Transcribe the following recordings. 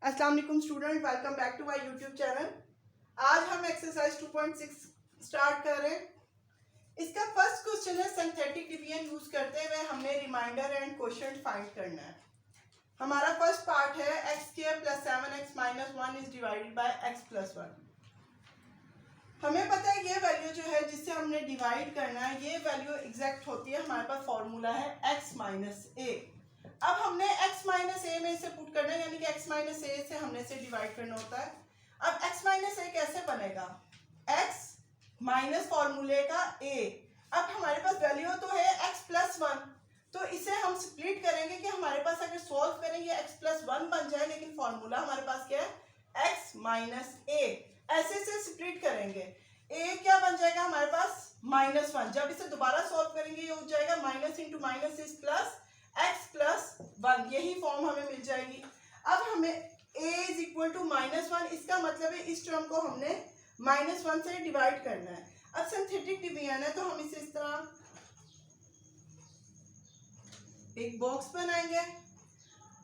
अस्सलाम वालेकुम student, welcome back to my YouTube channel. आज हम एक्सरसाइज 2.6 स्टार्ट कर रहे हैं। इसका फर्स्ट क्वेश्चन है सिंथेटिक डिवीजन यूज करते हुए हमने रिमाइंडर एंड क्वोशिएंट फाइंड करना है। हमारा फर्स्ट पार्ट है x square plus 7x minus 1 is divided by x plus 1। हमें पता है ये वैल्यू जो है जिससे हमने डिवाइड करना है, ये वैल्यू एग्जैक्ट होती है, हमारे पास फॉर्मूला है x माइनस ए। अब हमने x माइनस ए में इसे पुट करना है, यानी कि x माइनस ए से हमने इसे डिवाइड करना होता है। अब x माइनस ए कैसे बनेगा? x माइनस फॉर्मूले का a। अब हमारे पास वैल्यू तो है x प्लस 1, तो इसे हम स्प्लिट करेंगे कि हमारे पास अगर सॉल्व करेंगे x प्लस 1 बन जाए, लेकिन फॉर्मूला हमारे पास क्या है? x माइनस ए। ऐसे से स्प्लिट करेंगे, a क्या बन जाएगा हमारे पास? माइनस 1। जब इसे दोबारा सॉल्व करेंगे ये हो जाएगा minus into minus is plus x plus 1, यही फॉर्म हमें मिल जाएगी। अब हमें a is equal to minus 1, इसका मतलब है इस टर्म को हमने माइनस 1 से डिवाइड करना है। अब सिंथेटिक डिवीजन है तो हम इसे इस तरह एक बॉक्स बनाएंगे।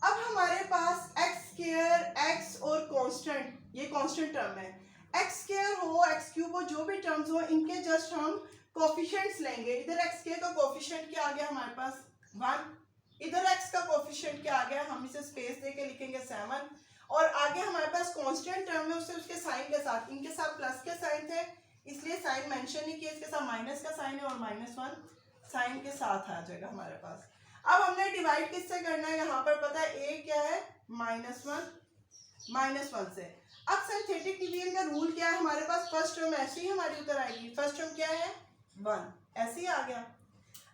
अब हमारे पास एक्स स्क्वायर, एक्स और कांस्टेंट, ये कांस्टेंट टर्म है। एक्स स्क्वायर हो, एक्स क्यूब हो, जो भी टर्म्स हो, इनके जस्ट हम कोफिशिएंट्स लेंगे। इधर एक्स स्क्वायर का कोफिशिएंट क्या आ गया हमारे पास? 1। इधर x का कोफिशिएंट क्या आ गया? हम इसे स्पेस देके लिखेंगे 7। और आगे हमारे पास कांस्टेंट टर्म है, उससे उसके साइन के साथ, इनके साथ प्लस के साइन थे इसलिए साइन मेंशन नहीं किया, इसके साथ माइनस का साइन है और माइनस 1 साइन के साथ आ जाएगा हमारे पास। अब हमने डिवाइड किससे करना है? यहाँ पर पता है a क्या है? माइनस 1 से। अब सिंथेटिक डिवीजन का रूल क्या है हमारे पास? फर्स्ट टर्म ऐसी ही हमारी उधर आएगी। फर्स्ट टर्म क्या है? 1, ऐसे ही आ गया।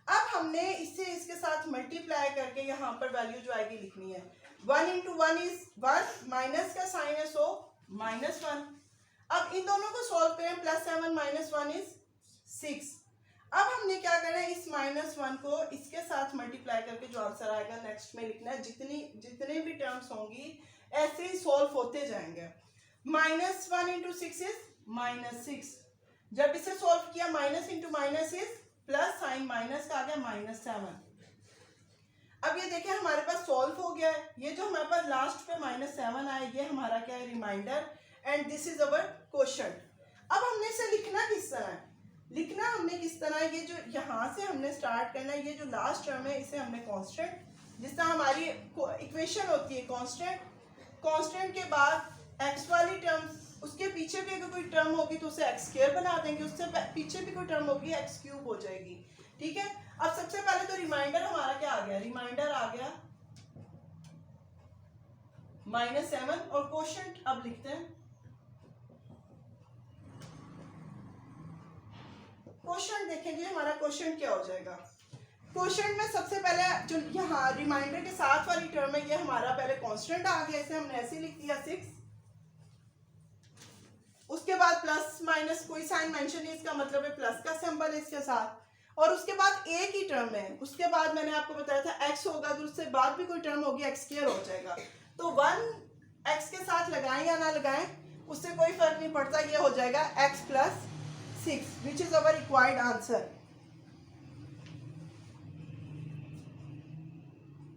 अब हमने इससे इसके साथ मल्टीप्लाई करके यहाँ पर वैल्यू जो आएगी लिखनी है। 1 इंटू 1 इज 1, माइनस का साइन है सो माइनस 1। अब इन दोनों को सॉल्व करें, प्लस 7 माइनस 1 इज 6। अब हमने क्या करना है? इस माइनस 1 को इसके साथ मल्टीप्लाई करके जो आंसर आएगा नेक्स्ट में लिखना है। जितने भी टर्म्स होंगी ऐसे ही सॉल्व होते जाएंगे। Minus 1 into 6 is minus 6। जब इसे सॉल्व किया minus into minus is plus, sign minus का आ गया माइनस 7। अब ये देखिए हमारे पास सॉल्व हो गया है। ये जो हमारे पास लास्ट पे माइनस 7 आया, ये हमारा क्या है? Remainder, and this is our quotient. अब हमने इसे लिखना किस तरह है? लिखना हमने किस तरह है? ये जो यहाँ से हमने स्टार्ट करना है, ये जो लास्ट टर्म है इसे हमने कांस्टेंट, जिस तरह हमारी इक्वेशन होती है कांस्टेंट के बाद एक्स वाली टर्म, उसके पीछे भी अगर कोई टर्म होगी तो उसे एक्स स्क्वायर बना देंगे, उससे पीछे भी कोई टर्म होगी एक्स क्यूब हो जाएगी। ठीक है। अब सबसे पहले तो रिमाइंडर हमारा क्या आ गया? रिमाइंडर आ गया माइनस 7 और क्वोशिएंट अब लिखते हैं। क्वोशिएंट देखेंगे हमारा क्वोशिएंट क्या हो जाएगा। क्वोशिएंट में सबसे पहले जो यहाँ रिमाइंडर के साथ वाली टर्म है, ये हमारा पहले कांस्टेंट आ गया, इसे हमने ऐसे लिख दिया 6। उसके बाद प्लस माइनस कोई साइन मेंशन नहीं, इसका मतलब है प्लस का सिंबल है इसके साथ। और उसके बाद a की टर्म है, उसके बाद मैंने आपको बताया था x होगा, तो उससे बाद भी कोई टर्म होगी x स्क्वायर हो जाएगा। तो 1 x के साथ लगाएं या ना लगाएं उससे कोई फर्क नहीं पड़ता, ये हो जाएगा x plus 6 which is our required answer.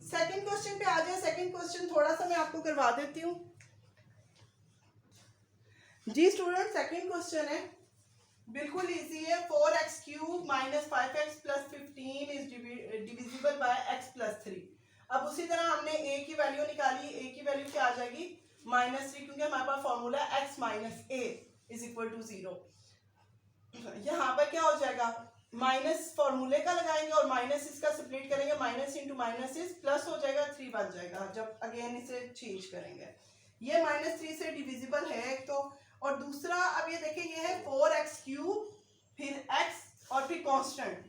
Second question पे आ जाए। सेकेंड क्वेश्चन थोड़ा सा मैं आपको करवा देती हूँ जी स्टूडेंट। सेकंड क्वेश्चन है, बिल्कुल इजी है। 4x cube minus 5x plus 15 is divisible by x plus 3। अब उसी तरह हमने a की वैल्यू निकाली, a की वैल्यू क्या आ जाएगी? माइनस 3, क्योंकि हमारे पास formula x minus a is equal to 0। यहाँ पर क्या हो जाएगा? माइनस फॉर्मूले का लगाएंगे और माइनस इसका स्प्लिट करेंगे, minus into minus is plus हो जाएगा, 3 बन जाएगा जब अगेन इसे चेंज करेंगे। ये माइनस 3 से डिविजिबल है एक तो, और दूसरा अब ये देखिए ये है 4x क्यूब फिर x और फिर कांस्टेंट।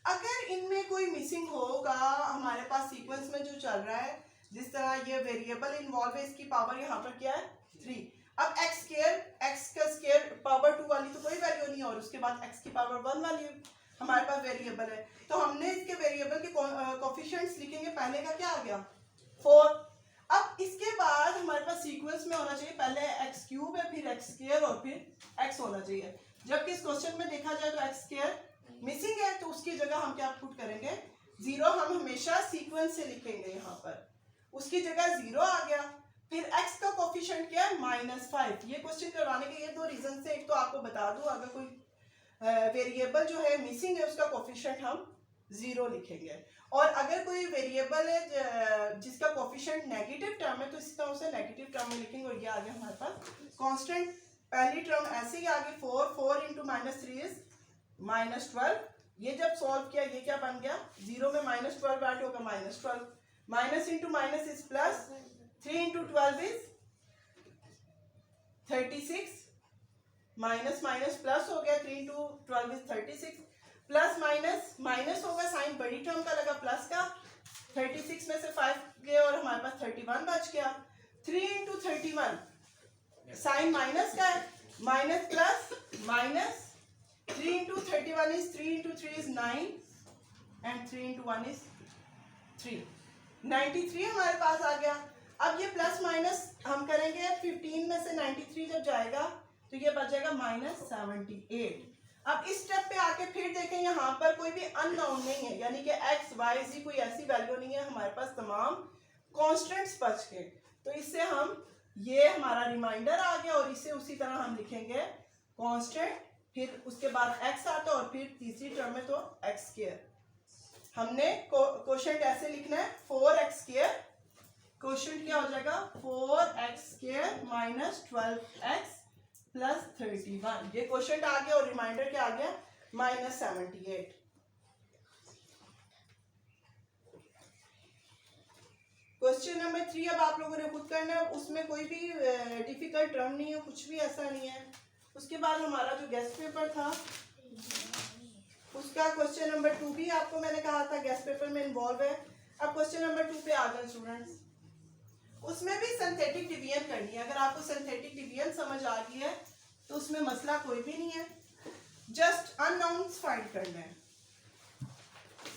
अगर इनमें कोई मिसिंग होगा हमारे पास सीक्वेंस में जो चल रहा है, जिस तरह ये वेरिएबल इन्वॉल्व है, इसकी पावर यहाँ पर क्या है? 3। अब x का स्क्वायर पावर 2 वाली तो कोई वैल्यू नहीं है, और उसके बाद x की पावर 1 वाली हमारे पास वेरिएबल है, तो हमने इसके वेरिएबल के कोफिशिएंट्स लिखेंगे। पहले का क्या आ गया? 4। अब इसके बाद हमारे पास सीक्वेंस में होना चाहिए, पहले एक्स क्यूब है, फिर एक्स स्क्वायर और फिर एक्स होना चाहिए। जबकि इस क्वेश्चन में देखा जाए तो एक्स स्क्वायर मिसिंग है, तो उसकी जगह हम क्या पुट करेंगे? 0। हम हमेशा सीक्वेंस से लिखेंगे, यहाँ पर उसकी जगह 0 आ गया। फिर x का कोफिशिएंट क्या है -5। ये क्वेश्चन करवाने के ये दो रीजन से, एक तो आपको बता दूं अगर कोई वेरिएबल जो है मिसिंग है उसका कोफिशिएंट हम 0 लिखेंगे, और अगर कोई वेरिएबल है जिसका कोफिशिएंट नेगेटिव टर्म है तो इस तरह उसे नेगेटिव टर्म में लिखेंगे। और ये आ गया हमारे पास कांस्टेंट, पहली टर्म ऐसे ही आ गई 4 इंटू -3 इज -12। ये जब सॉल्व किया ये क्या बन गया, 0 में -12 ऐड होगा -12, minus into minus is plus, 3 into 12 is 36, minus minus plus हो गया, 3 into 12 is 36, plus minus minus होगा, साइन बड़ी टर्म का लगा प्लस का, 36 में से 5 गए और हमारे पास 31 बच गया। 3 इंटू 31 साइन माइनस का है, minus plus minus, 3 into 31 is 3 into 3 is 9 and 3 into 1 is 3, 93 हमारे पास आ गया। अब ये प्लस माइनस हम करेंगे, 15 में से 93 जब जाएगा तो ये बचेगा -78। अब इस स्टेप पे आके फिर देखें यहाँ पर कोई भी अननोन नहीं है, यानी कि x y z कोई ऐसी वैल्यू नहीं है, हमारे पास तमाम कॉन्स्टेंट्स बच गए। तो इससे हम, ये हमारा रिमाइंडर आ गया और इसे उसी तरह हम लिखेंगे कांस्टेंट, फिर उसके बाद x आता है और फिर तीसरी टर्म में तो x²। हमने क्वोशंट ऐसे लिखना है 4x², क्वोशंट क्या हो जाएगा 4x² माइनस 12x प्लस 31। ये क्वोशंट आ गया और रिमाइंडर क्या आ गया -78। क्वेश्चन नंबर 3 अब आप लोगों ने खुद करना है, उसमें कोई भी डिफिकल्ट टर्म नहीं है, कुछ भी ऐसा नहीं है। उसके बाद हमारा जो गेस्ट पेपर था उसका क्वेश्चन नंबर 2 भी आपको मैंने कहा था गेस्ट पेपर में इन्वॉल्व है। अब क्वेश्चन नंबर 2 पे आ गए स्टूडेंट्स, उसमें भी सिंथेटिक डिवीजन करनी है। अगर आपको सिंथेटिक डिवीजन समझ आ गई है तो उसमें मसला कोई भी नहीं है, जस्ट अननोन्स फाइंड करना है।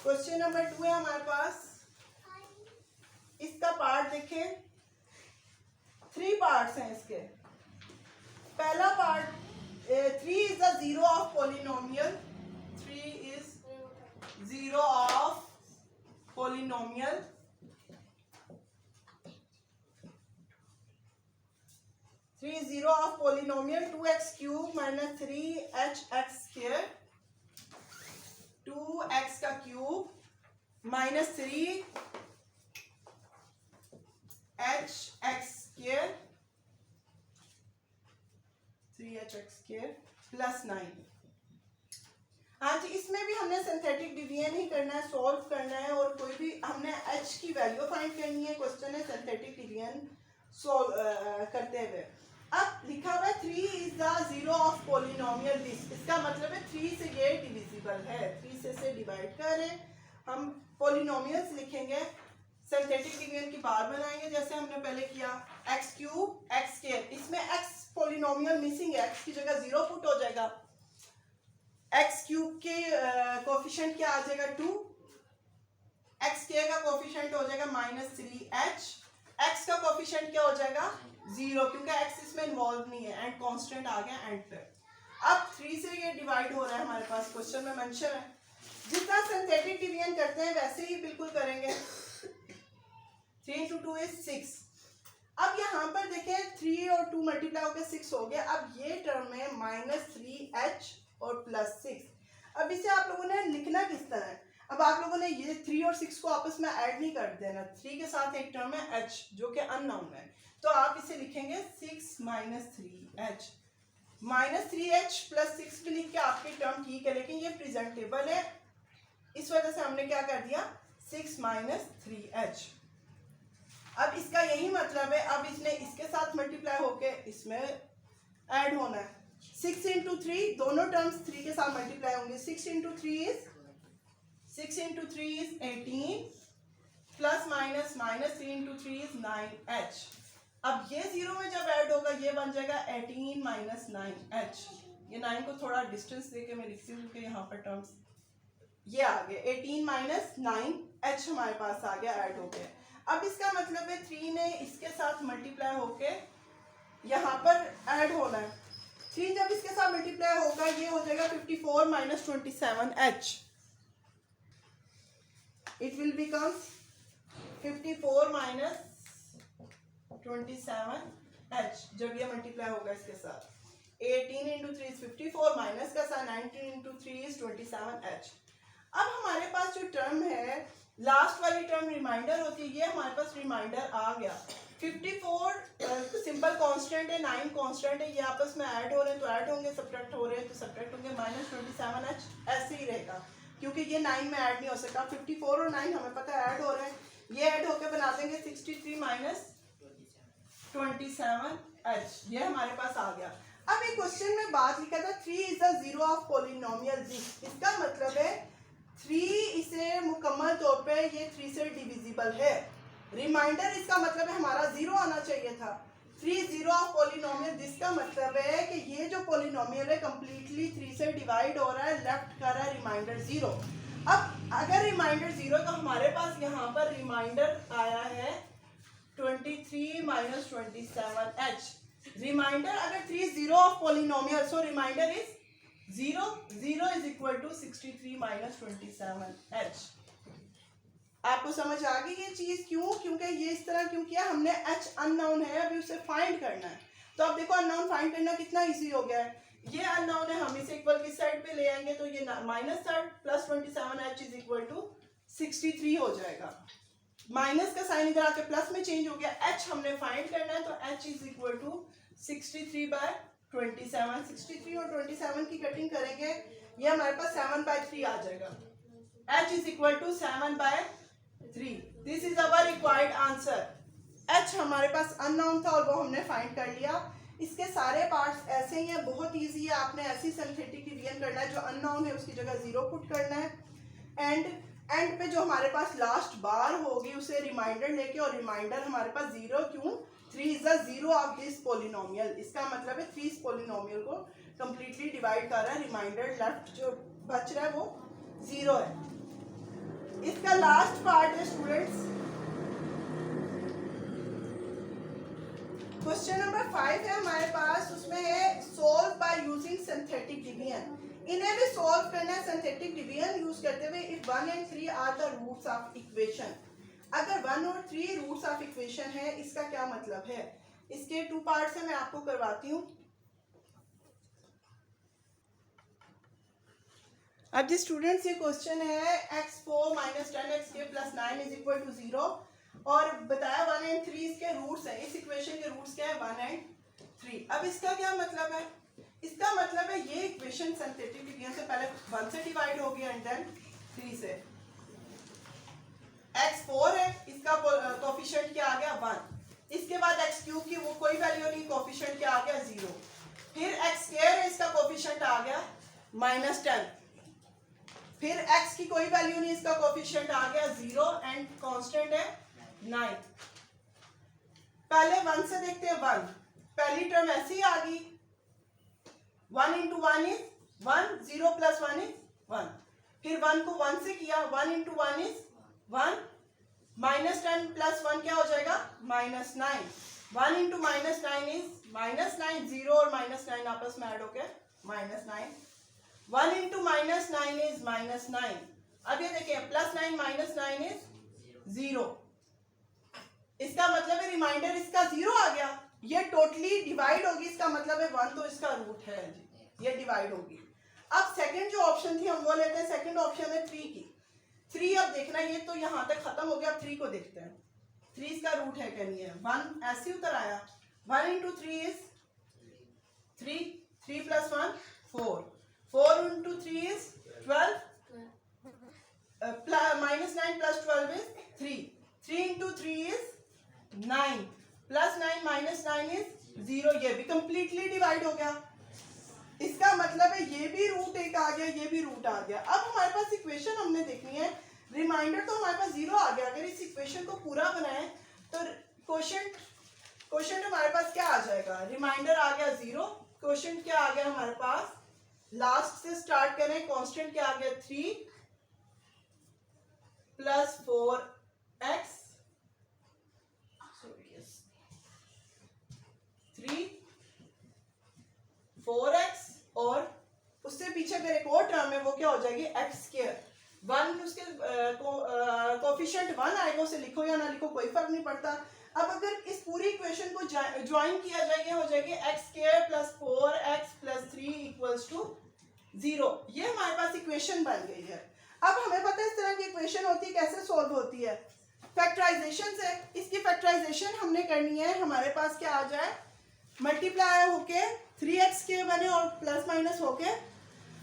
क्वेश्चन नंबर 2 है हमारे पास, इसका पार्ट देखें, 3 पार्ट्स हैं इसके। पहला part 3 is the zero of polynomial, 3 is zero of polynomial, 3 is zero of polynomial 2x cube minus 3hx², 2x का क्यूब माइनस 3hx² प्लस 9। हाँ जी, इसमें भी हमने सिंथेटिक डिवीजन ही करना है, सॉल्व करना है, और कोई भी हमने h की वैल्यू फाइंड करनी है। क्वेश्चन है सिंथेटिक डिवीजन सॉल्व करते हुए। अब लिखा हुआ है 3 is the zero of polynomial this, इसका मतलब है 3 से ये डिविजिबल है, 3 से डिवाइड करें, हम पॉलिनोमियल्स लिखेंगे, सिंथेटिक डिवीजन की बार बनाएंगे जैसे हमने पहले किया, x³ x², इसमें x पॉलिनोमियल मिसिंग है, x की जगह 0 पुट हो जाएगा, x³ के कोफिशिएंट क्या आ जाएगा 2, x² का कोफिशिएंट हो जाएगा -3h, x का कोफिशिएंट क्या हो जाएगा 0 क्योंकि x इसमें इन्वॉल्व नहीं है, एंड कांस्टेंट आ गया एंड पे। अब 3 से ये डिवाइड हो रहा है, हमारे पास क्वेश्चन में मेंशन है, जितना सिंथेटिक डिवीजन करते हैं वैसे ही बिल्कुल करेंगे। 3 into 2 is 6। अब यहाँ पर देखें 3 और 2 मल्टीप्लाई होकर 6 हो गया। अब ये टर्म है -3h और +6। अब इसे आप लोगों ने लिखना किस तरह है, अब आप लोगों ने ये 3 और 6 को आपस में ऐड नहीं कर देना, 3 के साथ एक टर्म है h जो कि अननोन है, तो आप इसे लिखेंगे 6 - 3h, -3h + 6 भी लिख के आपकी टर्म ठीक है, लेकिन ये प्रेजेंटेबल है, इस वजह से हमने क्या कर दिया 6 - 3h। अब इसका यही मतलब है, अब इसने इसके साथ मल्टीप्लाई होके इसमें ऐड होना है। 6 into 3 दोनों टर्म्स 3 के साथ मल्टीप्लाई होंगे, 6 into 3 is 18 plus minus -3 into 3 is 9h। अब ये 0 में जब ऐड होगा ये बन जाएगा 18 - 9h। ये 9 को थोड़ा डिस्टेंस देके मैं लिखती हूँ क्योंकि यहाँ पर टर्म्स ये आ गए, 18 - 9h हमारे पास आ गया, ऐड हो गया। अब इसका मतलब है 3 ने इसके साथ मल्टीप्लाई होके यहाँ पर ऐड होना है, 3 जब इसके साथ मल्टीप्लाई होगा ये हो जाएगा 54 - 27h, it will become 54 - 27h जब ये मल्टीप्लाई होगा इसके साथ। 18 इंटू 3 इज 54, माइनस का साइन 19 इंटू 3 इज 27h। अब हमारे पास जो टर्म है लास्ट वाली टर्म रिमाइंडर होती है, ये हमारे पास रिमाइंडर आ गया। 54 सिंपल कांस्टेंट है, 9 कांस्टेंट है, ये आपस में ऐड हो रहे हैं तो ऐड होंगे, सब्ट्रैक्ट हो रहे हैं तो सब्ट्रैक्ट होंगे, माइनस 27h ऐसे ही रहेगा क्योंकि ये 9 में ऐड नहीं हो सकता। 54 और 9 हमें पता है ऐड हो रहे हैं, ये ऐड होकर बना देंगे 63 माइनस 27h, ये हमारे पास आ गया। अब एक क्वेश्चन में बात लिखा था 3 is the zero of polynomial G, इसका मतलब है 3 इसे मुकम्मल तौर पे ये 3 से डिविजिबल है। रिमाइंडर इसका मतलब है हमारा 0 आना चाहिए था। 3 जीरो ऑफ पॉलिनोमियल, जिसका मतलब है कि ये जो पॉलिनोमियल है कम्प्लीटली 3 से डिवाइड हो रहा है, लेफ्ट कर रहा है रिमाइंडर 0। अब अगर रिमाइंडर 0 तो हमारे पास यहाँ पर रिमाइंडर आया है 23 माइनस 27h। रिमाइंडर अगर 3 zero of polynomial, so remainder is 0, 0 is equal to 63 minus 27h। आपको समझ आ गई ये चीज क्यों? क्योंकि ये इस तरह क्यों किया हमने, h अननोन है, अभी उसे फाइंड करना है। तो अब देखो अननोन फाइंड करना कितना इजी हो गया है। ये अननोन है, हम इसे इक्वल की साइड पे ले आएंगे तो ये minus plus 27h is equal to 63 हो जाएगा। माइनस का साइन इधर आके प्लस में चेंज हो गया, h हमने फाइंड करना है तो h is equal to 63 by 27। 63 और 27 की कटिंग करेंगे, ये हमारे पास 7/3 आ जाएगा। h is equal to 7/3। This is our required answer. h हमारे पास अननोन था और वो हमने फाइंड कर लिया। इसके सारे पार्ट्स ऐसे ही हैं, बहुत इजी है, आपने ऐसी सिंथेटिक डिवीजन करना है, जो अननोन है उसकी जगह 0 पुट करना है। एंड पे जो हमारे पास लास्ट बार होगी उसे रिमाइंडर लेके, और रिमाइंडर हमारे पास 0 क्यों, 3 is the zero of this polynomial, इसका मतलब है 3 इस पॉलिनोमियल को कंप्लीटली डिवाइड कर रहा है। रिमाइंडर लेफ्ट जो बच रहा है वो 0 है। इसका लास्ट पार्ट है स्टूडेंट्स, क्वेश्चन नंबर 5 है हमारे पास, उसमें है solve by using synthetic division. इन्हें भी सोल्व करना है सिंथेटिक डिवीजन यूज करते हुए। If 1 and 3 are the roots of equation, अगर 1 और 3 रूट्स ऑफ इक्वेशन है, इसका क्या मतलब है? इसके 2 पार्ट्स हैं, मैं आपको करवाती हूँ। अब जी स्टूडेंट्स ये क्वेश्चन है x4 minus 10x plus 9 is equal to 0, और बताया 1 and 3 इसके रूट्स हैं। इस इक्वेशन के रूट्स क्या है? 1 and 3। अब इसका क्या मतलब है? इसका मतलब है ये इक्वेशन सिंथेटिक डिवीजन से पहले 1 से डिवाइड होगी एंड देन 3 से। x4 है, इसका कोफिशिएंट क्या आ गया? 1। इसके बाद x क्यूब की वो कोई वैल्यू नहीं, कोफिशिएंट क्या आ गया? 0। फिर x स्क्वायर है, इसका कोफिशिएंट आ गया -10। फिर x की कोई वैल्यू नहीं, इसका कोफिशिएंट आ गया 0 एंड कांस्टेंट है 9। पहले 1 से देखते हैं 1, पहली टर्म ऐसी ही आ गई, 1 into 1 is 1, 0 plus 1 is 1। फिर 1 को 1 से किया, 1 into 1 is 1, -10 plus 1 क्या हो जाएगा? -9। 1 into -9 is -9, 0 और -9 आपस में ऐड होके -9। 1 into -9 is -9। अब ये देखिए +9 -9 is 0। इसका मतलब है रिमाइंडर इसका 0 आ गया, ये टोटली डिवाइड होगी, इसका मतलब है 1 तो इसका रूट है जी, ये डिवाइड होगी। अब सेकंड जो ऑप्शन थी हम वो लेते हैं, सेकंड ऑप्शन है 3 की। 3 अब देखना, ये तो यहाँ तक खत्म हो गया, अब 3 को देखते हैं। 3 इसका रूट है क्या? नहीं है। 1 ऐसे उतर आया, 1 into 3 is 3, 3 plus 1 4, 4 into 3 is 12, -9 plus 12 is 3, 3 into 3 is 9, plus 9 minus 9 is 0। ये भी कंप्लीटली डिवाइड हो गया, इसका मतलब है ये भी रूट 1 आ गया, ये भी रूट आ गया। अब हमारे पास इक्वेशन हमने देखनी है, रिमाइंडर तो हमारे पास 0 आ गया। अगर इस इक्वेशन को पूरा बनाए तो क्वोशंट हमारे पास क्या आ जाएगा? रिमाइंडर आ गया 0, क्वोशंट क्या आ गया हमारे पास? लास्ट से स्टार्ट करें, कांस्टेंट क्या आ गया? 3 प्लस 4x 3 4x, और उससे पीछे अगर एक और टर्म है वो क्या हो जाएगी? x square. 1 उसके कोफिशिएंट 1 आएगा, उसे लिखो या ना लिखो कोई फर्क नहीं पड़ता। अब अगर इस पूरी इक्वेशन को ज्वाइन किया जाएगा, हो जाएगी x square plus 4x plus 3 equals to 0। ये हमारे पास इक्वेशन बन गई है। अब हमें पता है इस तरह की इक्वेशन होती है, कैसे सॉल्व होती है, फैक्टराइजेशन से। इसकी फैक्टराइजेशन हमने करनी है, हमारे पास क्या आ जाए, मल्टीप्लाई होके 3x के बने और प्लस माइनस होके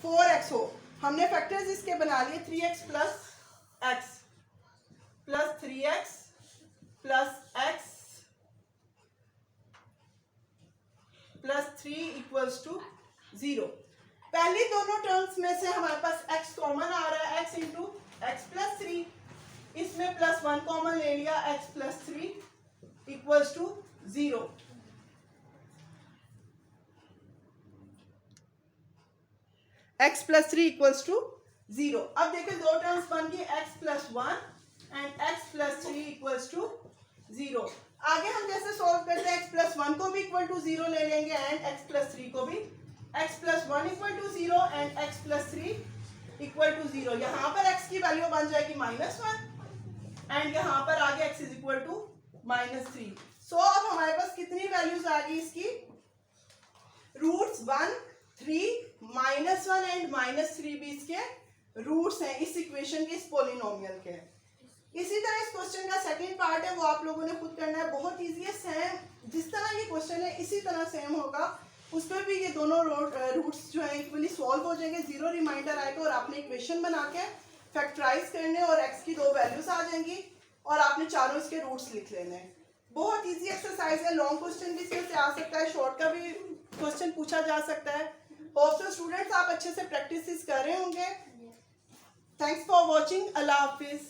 4x हो। हमने फैक्टर्स इसके बना लिए 3x plus x plus 3x plus x plus 3 equals to 0। पहली दोनों टर्म्स में से हमारे पास x कॉमन आ रहा है, x इंटू एक्स प्लस 3, इसमें प्लस 1 कॉमन ले लिया, x plus 3 equals to 0। x plus 3 equals to 0। अब देखिए दो टर्म्स बन गई, x plus 1 and x plus 3 equals to 0। आगे हम जैसे सॉल्व करते हैं, x प्लस 1 को भी इक्वल टू 0 ले लेंगे एंड x प्लस 3 को भी, x plus 1 equal to 0 and x plus 3 equal to 0। यहाँ पर x की वैल्यू बन जाएगी -1 एंड यहाँ पर आगे x इज इक्वल टू -3। सो अब हमारे पास कितनी वैल्यूज आ गई इसकी, रूट्स 1, 3, -1 एंड -3 भी इसके रूट्स हैं इस इक्वेशन के, इस पॉलिनोमियल के। इसी तरह इस क्वेश्चन का सेकंड पार्ट है, वो आप लोगों ने खुद करना है, बहुत इजी है। सेम जिस तरह ये क्वेश्चन है इसी तरह सेम होगा, उस पर भी ये दोनों रूट्स जो है इक्वली सॉल्व हो जाएंगे, 0 रिमाइंडर आएगा और आपने इक्वेशन बना के फैक्टराइज करने और x की 2 वैल्यूज आ जाएंगी और आपने चारों इसके रूट्स लिख लेने। बहुत इजी एक्सरसाइज है, लॉन्ग क्वेश्चन भी इसमें से आ सकता है, शॉर्ट का भी क्वेश्चन पूछा जा सकता है। होप सो स्टूडेंट्स आप अच्छे से प्रैक्टिस कर रहे होंगे। Thanks for watching, Allah Hafiz.